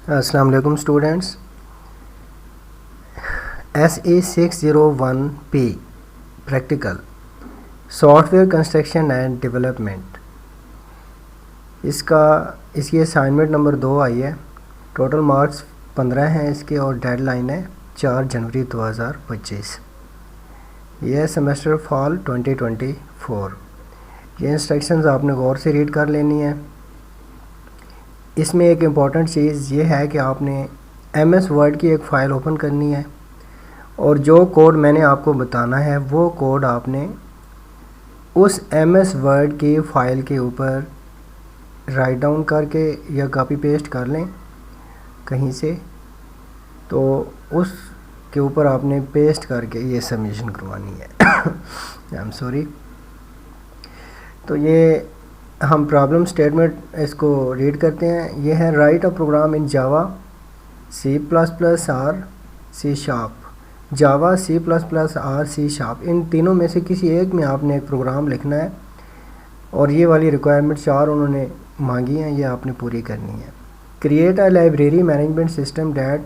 अस्सलाम वालेकुम students. SE601P practical software construction and development, इसकी असाइनमेंट नंबर 2 आई है। टोटल मार्क्स 15 हैं इसके और डेडलाइन है 4 जनवरी 2025। यह है सेमेस्टर फॉल 2024। ये इंस्ट्रक्शंस आपने गौर से रीड कर लेनी है। इसमें एक इम्पॉर्टेंट चीज़ ये है कि आपने MS वर्ड की एक फ़ाइल ओपन करनी है और जो कोड मैंने आपको बताना है वो कोड आपने उस MS वर्ड की फ़ाइल के ऊपर राइट डाउन करके या कॉपी पेस्ट कर लें कहीं से, तो उस के ऊपर आपने पेस्ट करके ये सबमिशन करवानी है। I am sorry. तो ये हम प्रॉब्लम स्टेटमेंट इसको रीड करते हैं। ये है राइट अ प्रोग्राम इन जावा, C++ और C#। जावा, C++ और C#, इन तीनों में से किसी एक में आपने एक प्रोग्राम लिखना है और ये वाली रिक्वायरमेंट 4 उन्होंने मांगी हैं, ये आपने पूरी करनी है। Create a library management system that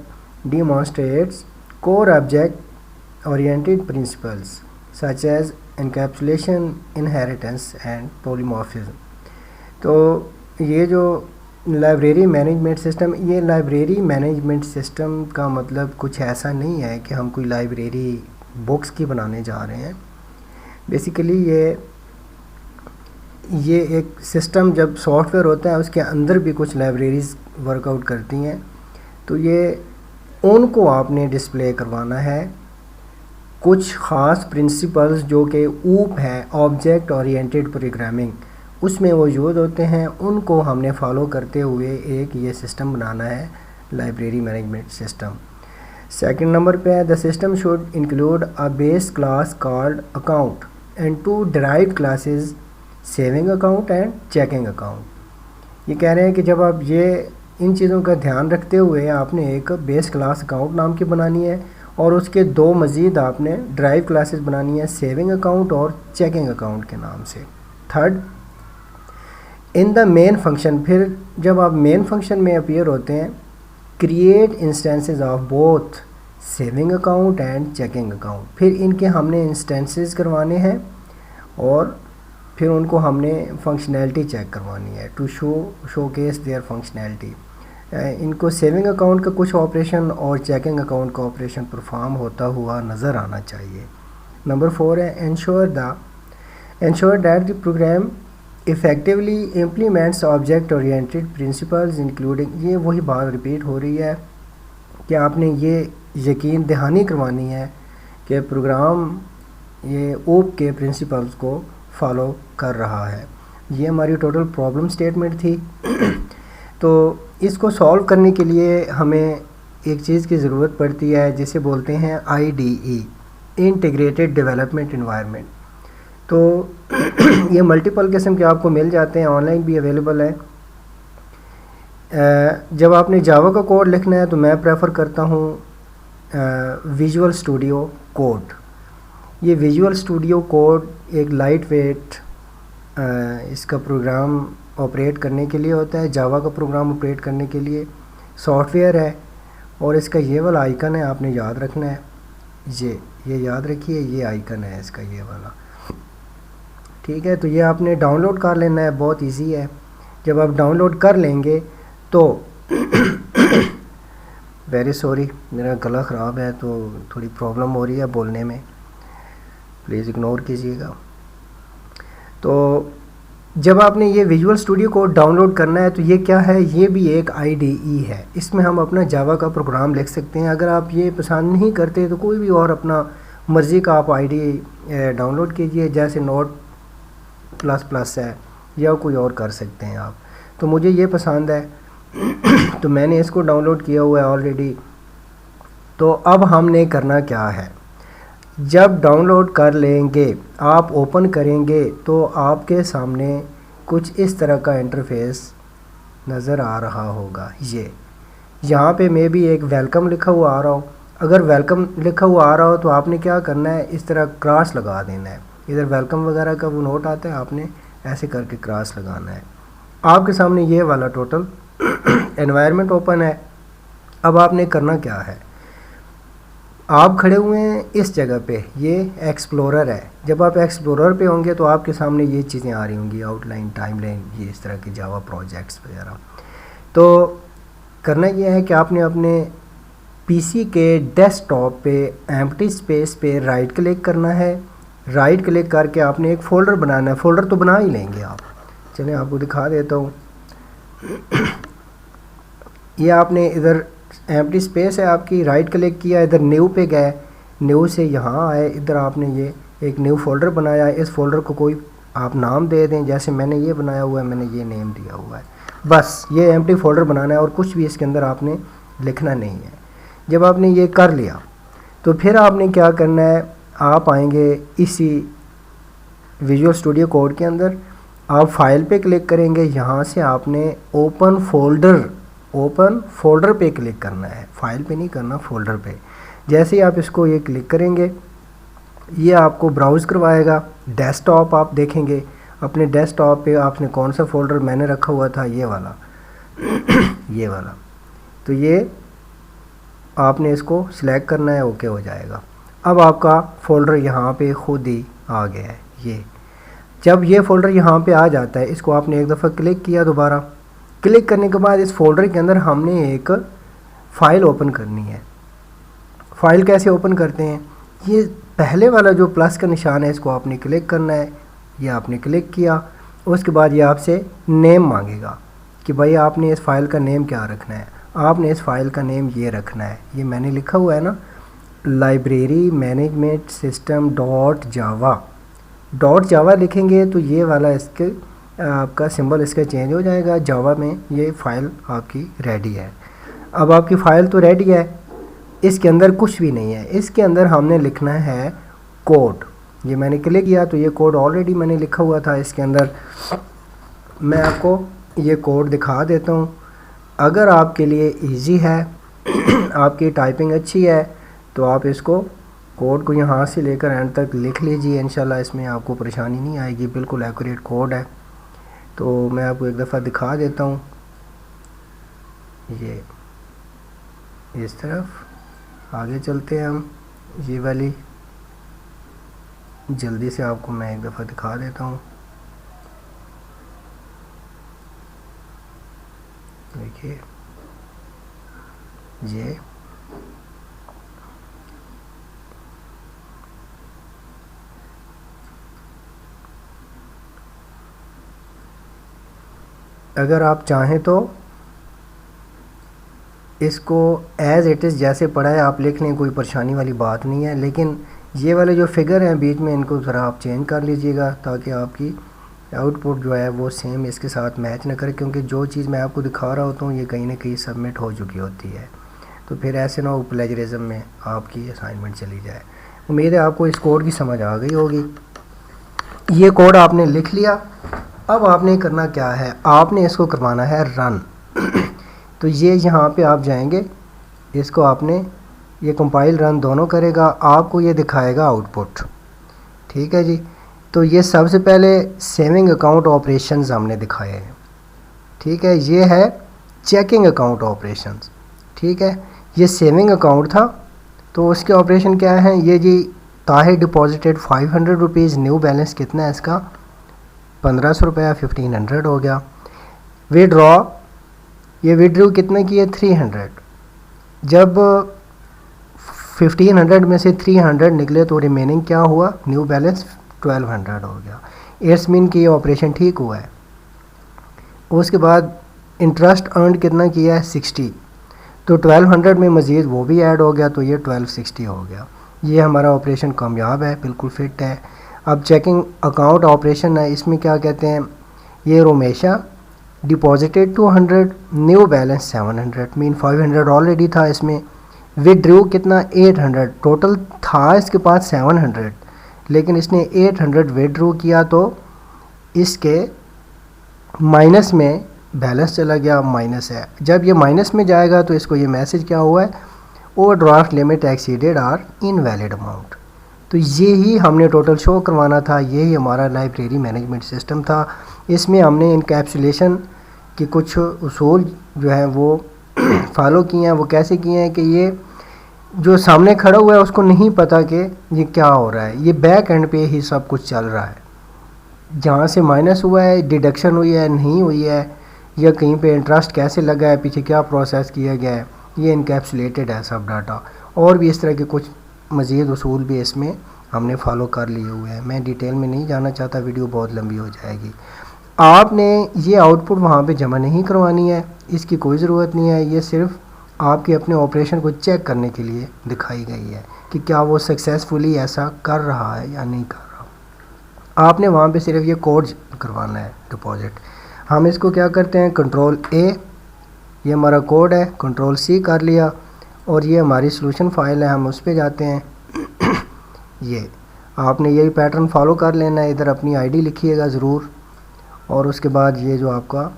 demonstrates core object oriented principles such as encapsulation, inheritance and polymorphism. तो ये जो लाइब्रेरी मैनेजमेंट सिस्टम, ये लाइब्रेरी मैनेजमेंट सिस्टम का मतलब कुछ ऐसा नहीं है कि हम कोई लाइब्रेरी बुक्स की बनाने जा रहे हैं। बेसिकली ये एक सिस्टम जब सॉफ्टवेयर होता है उसके अंदर भी कुछ लाइब्रेरीज़ वर्कआउट करती हैं, तो ये उनको आपने डिस्प्ले करवाना है। कुछ ख़ास प्रिंसिपल्स जो कि ऊप है ऑब्जेक्ट ओरिएंटेड प्रोग्रामिंग, उसमें वो यूज़ होते हैं, उनको हमने फॉलो करते हुए एक ये सिस्टम बनाना है, library management system. Second number पे है the system should include a base class called account and 2 derived classes, saving account and checking account. ये कह रहे हैं कि जब आप ये इन चीज़ों का ध्यान रखते हुए आपने एक बेस क्लास अकाउंट नाम की बनानी है और उसके 2 मज़ीद आपने ड्राइव क्लासेस बनानी है, सेविंग अकाउंट और चेकिंग अकाउंट के नाम से। Third, in the main function, फिर जब आप मेन फंक्शन में अपीयर होते हैं, create instances of both saving account and checking account. फिर इनके हमने इंस्टेंसेस करवाने हैं और फिर उनको हमने फंक्शनैलिटी चेक करवानी है टू शोकेस देयर फंक्शनैलिटी। इनको सेविंग अकाउंट का कुछ ऑपरेशन और चेकिंग अकाउंट का ऑपरेशन परफॉर्म होता हुआ नज़र आना चाहिए। नंबर 4 है ensure that the program effectively implements object oriented principles including. ये वही बात रिपीट हो रही है कि आपने ये यकीन दहानी करवानी है कि प्रोग्राम ये ओप के प्रिंसिपल्स को फॉलो कर रहा है। ये हमारी टोटल प्रॉब्लम स्टेटमेंट थी। तो इसको सॉल्व करने के लिए हमें एक चीज़ की ज़रूरत पड़ती है जिसे बोलते हैं IDE, इंटीग्रेटेड डेवलपमेंट एनवायरनमेंट। तो ये मल्टीपल किस्म के आपको मिल जाते हैं, ऑनलाइन भी अवेलेबल है। जब आपने जावा का कोड लिखना है तो मैं प्रेफर करता हूँ विजुअल स्टूडियो कोड। ये विजुअल स्टूडियो कोड एक लाइट वेट इसका प्रोग्राम ऑपरेट करने के लिए होता है, जावा का प्रोग्राम ऑपरेट करने के लिए सॉफ्टवेयर है और इसका ये वाला आइकन है, आपने याद रखना है। ये याद रखिए, ये आइकन है इसका, ये वाला, ठीक है। तो ये आपने डाउनलोड कर लेना है, बहुत इजी है। जब आप डाउनलोड कर लेंगे तो वेरी सॉरी, मेरा गला ख़राब है तो थोड़ी प्रॉब्लम हो रही है बोलने में, प्लीज़ इग्नोर कीजिएगा। तो जब आपने ये विजुअल स्टूडियो को डाउनलोड करना है तो ये क्या है, ये भी एक IDE है। इसमें हम अपना जावा का प्रोग्राम लिख सकते हैं। अगर आप ये पसंद नहीं करते तो कोई भी और अपना मर्ज़ी का आप IDE डाउनलोड कीजिए, जैसे Node++ है या कोई और कर सकते हैं आप। तो मुझे ये पसंद है तो मैंने इसको डाउनलोड किया हुआ है ऑलरेडी। तो अब हमने करना क्या है, जब डाउनलोड कर लेंगे आप ओपन करेंगे तो आपके सामने कुछ इस तरह का इंटरफेस नज़र आ रहा होगा। ये यहाँ पे मे भी एक वेलकम लिखा हुआ आ रहा हो। अगर वेलकम लिखा हुआ आ रहा हो तो आपने क्या करना है, इस तरह क्रॉस लगा देना है। इधर वेलकम वगैरह का वो नोट आता है, आपने ऐसे करके क्रॉस लगाना है। आपके सामने ये वाला टोटल एनवायरनमेंट ओपन है अब आपने करना क्या है, आप खड़े हुए हैं इस जगह पे, ये एक्सप्लोरर है। जब आप एक्सप्लोरर पे होंगे तो आपके सामने ये चीज़ें आ रही होंगी, आउटलाइन, टाइमलाइन, ये इस तरह के जावा प्रोजेक्ट्स वगैरह। तो करना ये है कि आपने अपने पीसी के डेस्कटॉप पे एम्प्टी स्पेस पे राइट क्लिक करना है। राइट क्लिक करके आपने एक फ़ोल्डर बनाना है। फ़ोल्डर तो बना ही लेंगे आप, चलें आपको दिखा देता हूँ। ये आपने इधर एम्प्टी स्पेस है आपकी, राइट क्लिक किया, इधर न्यू पे गए, न्यू से यहाँ आए, इधर आपने ये एक न्यू फ़ोल्डर बनाया। इस फोल्डर को कोई आप नाम दे दें, जैसे मैंने ये बनाया हुआ है, मैंने ये नेम दिया हुआ है। बस ये एम्प्टी फ़ोल्डर बनाना है और कुछ भी इसके अंदर आपने लिखना नहीं है। जब आपने ये कर लिया तो फिर आपने क्या करना है, आप आएंगे इसी विजुअल स्टूडियो कोड के अंदर, आप फाइल पे क्लिक करेंगे, यहाँ से आपने ओपन फोल्डर पे क्लिक करना है, फाइल पे नहीं करना, फोल्डर पे। जैसे ही आप इसको ये क्लिक करेंगे ये आपको ब्राउज़ करवाएगा। डेस्कटॉप आप देखेंगे, अपने डेस्कटॉप पे आपने कौन सा फ़ोल्डर, मैंने रखा हुआ था ये वाला ये वाला, तो ये आपने इसको सिलेक्ट करना है, ओके हो जाएगा। अब आपका फ़ोल्डर यहाँ पे खुद ही आ गया है। ये जब ये फ़ोल्डर यहाँ पे आ जाता है, इसको आपने एक दफ़ा क्लिक किया, दोबारा क्लिक करने के बाद इस फोल्डर के अंदर हमने एक फ़ाइल ओपन करनी है। फ़ाइल कैसे ओपन करते हैं, ये पहले वाला जो प्लस का निशान है इसको आपने क्लिक करना है। ये आपने क्लिक किया, उसके बाद ये आपसे नेम मांगेगा कि भाई आपने इस फ़ाइल का नेम क्या रखना है। आपने इस फ़ाइल का नेम ये रखना है, ये मैंने लिखा हुआ है ना, लाइब्रेरी मैनेजमेंट सिस्टम डॉट जावा लिखेंगे तो ये वाला इसके आपका सिंबल इसका चेंज हो जाएगा। जावा में ये फ़ाइल आपकी रेडी है। अब आपकी फ़ाइल तो रेडी है, इसके अंदर कुछ भी नहीं है। इसके अंदर हमने लिखना है कोड। ये मैंने क्लिक किया तो ये कोड ऑलरेडी मैंने लिखा हुआ था इसके अंदर। मैं आपको ये कोड दिखा देता हूँ, अगर आपके लिए इजी है आपकी टाइपिंग अच्छी है तो आप इसको कोड को यहाँ से लेकर एंड तक लिख लीजिए, इंशाल्लाह इसमें आपको परेशानी नहीं आएगी, बिल्कुल एक्यूरेट कोड है। तो मैं आपको एक दफ़ा दिखा देता हूँ, ये इस तरफ आगे चलते हैं हम, ये वाली जल्दी से आपको मैं एक दफ़ा दिखा देता हूँ। देखिए ये अगर आप चाहें तो इसको एज़ इट इज़ जैसे पढ़ा है आप लिख लें, कोई परेशानी वाली बात नहीं है। लेकिन ये वाले जो फिगर हैं बीच में, इनको ज़रा आप चेंज कर लीजिएगा ताकि आपकी आउटपुट जो है वो सेम इसके साथ मैच ना करे, क्योंकि जो चीज़ मैं आपको दिखा रहा होता हूँ ये कहीं ना कहीं सबमिट हो चुकी होती है। तो फिर ऐसे ना हो प्लेजरिज्म में आपकी असाइनमेंट चली जाए। उम्मीद है आपको इस कोड की समझ आ गई होगी। ये कोड आपने लिख लिया, अब आपने करना क्या है, आपने इसको करवाना है रन। तो ये यहाँ पे आप जाएंगे, इसको आपने ये कंपाइल रन दोनों करेगा, आपको ये दिखाएगा आउटपुट। ठीक है जी। तो ये सबसे पहले सेविंग अकाउंट ऑपरेशंस हमने दिखाए हैं। ठीक है, ये है चेकिंग अकाउंट ऑपरेशंस। ठीक है, ये सेविंग अकाउंट था तो उसके ऑपरेशन क्या है, ये जी Tahir deposited 500 rupees, new balance कितना है इसका 1500 रुपया, 1500 हो गया। विड्रॉ, ये विड्रू कितने की है 300। जब 1500 में से 300 निकले तो रिमेनिंग क्या हुआ, न्यू बैलेंस 1200 हो गया। इट्स मीन कि ये ऑपरेशन ठीक हुआ है। उसके बाद इंटरेस्ट अर्न कितना किया है 60, तो 1200 में मज़ीद वो भी ऐड हो गया तो ये 1260 हो गया। ये हमारा ऑपरेशन कामयाब है, बिल्कुल फिट है। अब चेकिंग अकाउंट ऑपरेशन है, इसमें क्या कहते हैं, ये Romesha deposited 200, new balance 700, mean 500 already था इसमें। विड्रू कितना 800, टोटल था इसके पास 700 लेकिन इसने 800 विड्रू किया तो इसके माइनस में बैलेंस चला गया, माइनस है। जब ये माइनस में जाएगा तो इसको ये मैसेज क्या हुआ है, overdraft limit exceeded or invalid amount. तो ये ही हमने टोटल शो करवाना था, यही हमारा लाइब्रेरी मैनेजमेंट सिस्टम था। इसमें हमने इनकैप्सुलेशन के कुछ उसूल जो हैं वो फॉलो किए हैं वो कैसे किए हैं कि ये जो सामने खड़ा हुआ है उसको नहीं पता कि ये क्या हो रहा है, ये बैक एंड पे ही सब कुछ चल रहा है। जहाँ से माइनस हुआ है, डिडक्शन हुई है नहीं हुई है, या कहीं पे इंटरेस्ट कैसे लगा है, पीछे क्या प्रोसेस किया गया है, ये इनकैप्सुलेटेड है सब डाटा। और भी इस तरह के कुछ मज़ीद उसूल भी इसमें हमने फॉलो कर लिए हुए हैं। मैं डिटेल में नहीं जाना चाहता, वीडियो बहुत लंबी हो जाएगी। आपने ये आउटपुट वहाँ पे जमा नहीं करवानी है, इसकी कोई ज़रूरत नहीं है। ये सिर्फ आपके अपने ऑपरेशन को चेक करने के लिए दिखाई गई है कि क्या वो सक्सेसफुली ऐसा कर रहा है या नहीं कर रहा। आपने वहाँ पे सिर्फ ये कोड करवाना है डिपॉजिट। हम इसको क्या करते हैं, कंट्रोल ए, ये हमारा कोड है, कंट्रोल सी कर लिया, और ये हमारी सॉल्यूशन फाइल है, हम उस पर जाते हैं। ये आपने यही पैटर्न फॉलो कर लेना है। इधर अपनी आईडी लिखिएगा ज़रूर, और उसके बाद ये जो आपका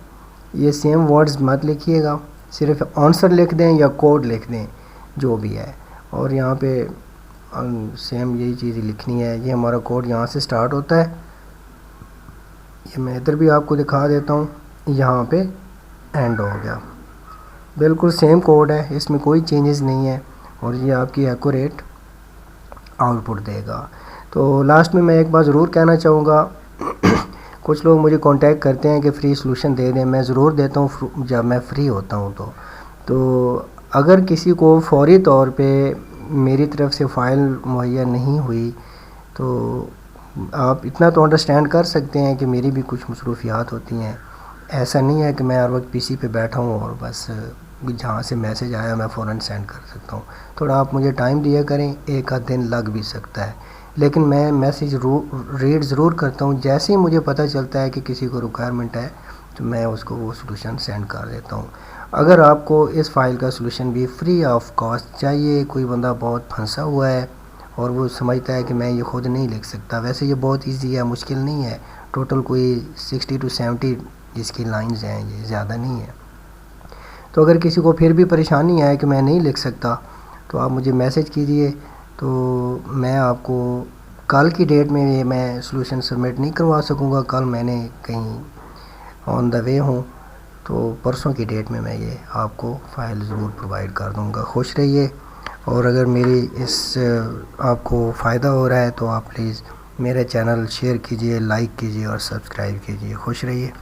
ये सेम वर्ड्स मत लिखिएगा, सिर्फ आंसर लिख दें या कोड लिख दें जो भी है, और यहाँ पे सेम यही चीज़ लिखनी है। ये हमारा कोड यहाँ से स्टार्ट होता है, ये मैं इधर भी आपको दिखा देता हूँ, यहाँ पे एंड हो गया। बिल्कुल सेम कोड है, इसमें कोई चेंजेस नहीं है, और ये आपकी एक्यूरेट आउटपुट देगा। तो लास्ट में मैं एक बात ज़रूर कहना चाहूँगा, कुछ लोग मुझे कांटेक्ट करते हैं कि फ्री सॉल्यूशन दे दें, मैं ज़रूर देता हूँ जब मैं फ्री होता हूँ। तो अगर किसी को फौरी तौर पे मेरी तरफ से फ़ाइल मुहैया नहीं हुई तो आप इतना तो अंडरस्टैंड कर सकते हैं कि मेरी भी कुछ मसरूफियात होती हैं। ऐसा नहीं है कि मैं हर वक्त पीसी पे बैठा हूँ और बस जहाँ से मैसेज आया मैं फ़ौरन सेंड कर सकता हूँ। थोड़ा आप मुझे टाइम दिया करें, एक आध दिन लग भी सकता है, लेकिन मैं मैसेज रीड ज़रूर करता हूँ। जैसे ही मुझे पता चलता है कि किसी को रिक्वायरमेंट है तो मैं उसको वो सॉल्यूशन सेंड कर देता हूँ। अगर आपको इस फ़ाइल का सॉल्यूशन भी फ्री ऑफ कॉस्ट चाहिए, कोई बंदा बहुत फंसा हुआ है और वो समझता है कि मैं ये खुद नहीं लिख सकता, वैसे ये बहुत इजी है, मुश्किल नहीं है। टोटल कोई 60 to 70 इसकी लाइंस हैं, ये ज़्यादा नहीं है। तो अगर किसी को फिर भी परेशानी है कि मैं नहीं लिख सकता तो आप मुझे मैसेज कीजिए, तो मैं आपको कल की डेट में ये मैं सॉल्यूशन सबमिट नहीं करवा सकूँगा। कल मैंने कहीं ऑन द वे हूँ, तो परसों की डेट में मैं ये आपको फ़ाइल ज़रूर प्रोवाइड कर दूँगा। खुश रहिए, और अगर मेरी इस आपको फ़ायदा हो रहा है तो आप प्लीज़ मेरा चैनल शेयर कीजिए, लाइक कीजिए और सब्सक्राइब कीजिए। खुश रहिए।